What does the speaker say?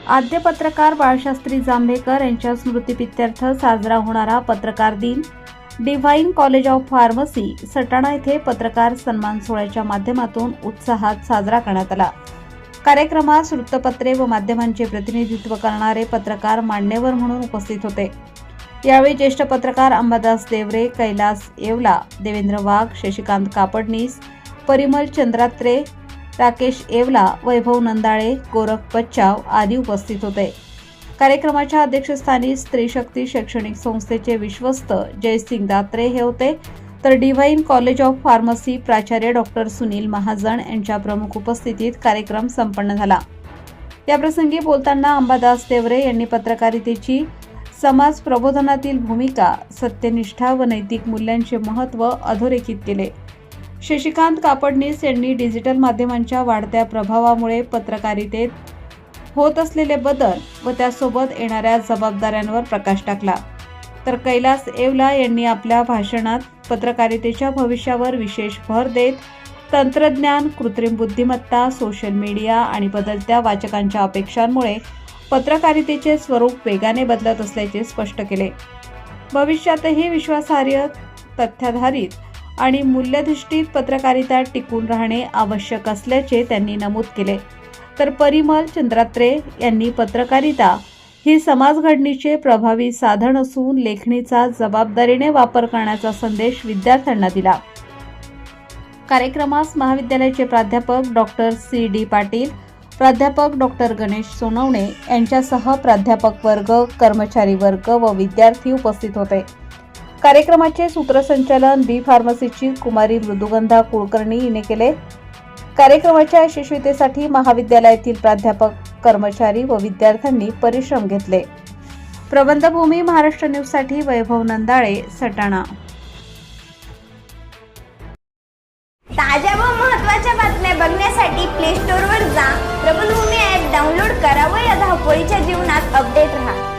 आद्य पत्रकार बाळशास्त्री जांभेकर यांच्या स्मृतिप्रीत्यर्थ साजरा होणारा पत्रकार दिन divine college of pharmacy Satana येथे पत्रकार सन्मान सोहळ्याच्या माध्यमातून उत्साहात साजरा करण्यात आला। कार्यक्रमात वृत्तपत्रे व माध्यमांचे प्रतिनिधित्व करणारे पत्रकार मान्यवर म्हणून उपस्थित होते। यावेळी ज्येष्ठ पत्रकार अंबादास देवरे, कैलास येवला, देवेंद्र वाघ, शशिकांत कापडनीस, परिमल चंद्रात्रे, राकेश येवला, वैभव नंदाळे, गोरख बच्चाव आदी उपस्थित होते। कार्यक्रमाच्या अध्यक्षस्थानी स्त्री शक्ती शैक्षणिक संस्थेचे विश्वस्त जयसिंग दात्रे हे होते, तर डिव्हाइन कॉलेज ऑफ फार्मसी प्राचार्य डॉक्टर सुनील महाजन यांच्या प्रमुख उपस्थितीत कार्यक्रम संपन्न झाला। याप्रसंगी बोलताना अंबादास देवरे यांनी पत्रकारितेची समाज प्रबोधनातील भूमिका, सत्यनिष्ठा व नैतिक मूल्यांचे महत्त्व अधोरेखित केले। शशिकांत कापडनीस यांनी डिजिटल माध्यमांच्या वाढत्या प्रभावामुळे पत्रकारितेत होत असलेले बदल व त्यासोबत येणाऱ्या जबाबदाऱ्यांवर प्रकाश टाकला, तर कैलास येवला यांनी आपल्या भाषणात पत्रकारितेच्या भविष्यावर विशेष भर देत तंत्रज्ञान, कृत्रिम बुद्धिमत्ता, सोशल मीडिया आणि बदलत्या वाचकांच्या अपेक्षांमुळे पत्रकारितेचे स्वरूप वेगाने बदलत असल्याचे स्पष्ट केले। भविष्यातही विश्वासार्ह, तथ्याधारित आणि मूल्याधिष्ठित पत्रकारिता टिकून राहणे आवश्यक असल्याचे त्यांनी नमूद केले। तर परिमल चंद्रात्रे यांनी पत्रकारिता ही समाज घडणीचे प्रभावी साधन असून लेखणीचा जबाबदारीने वापर करण्याचा संदेश विद्यार्थ्यांना दिला। कार्यक्रमास महाविद्यालयाचे प्राध्यापक डॉक्टर सी.डी. पाटील, प्राध्यापक डॉक्टर गणेश सोनवणे यांच्यासह प्राध्यापक वर्ग, कर्मचारी वर्ग व विद्यार्थी उपस्थित होते। कार्यक्रमाचे सूत्रसंचालन बी फार्मसीची कुमारी मृदुगंधा कुलकर्णी हिने केले। कार्यक्रमाच्या यशस्वीतेसाठी महाविद्यालयातील प्राध्यापक, कर्मचारी व विद्यार्थ्यांनी परिश्रम घेतले। प्रबंधभूमी महाराष्ट्र न्यूजसाठी वैभव नंदाळे, सटाणा। ताज्या व महत्त्वाच्या बातम्या बघण्यासाठी प्ले स्टोअरवर जा, प्रबंधभूमी ॲप डाउनलोड करा व या धावपळीच्या जीवनात अपडेट रहा।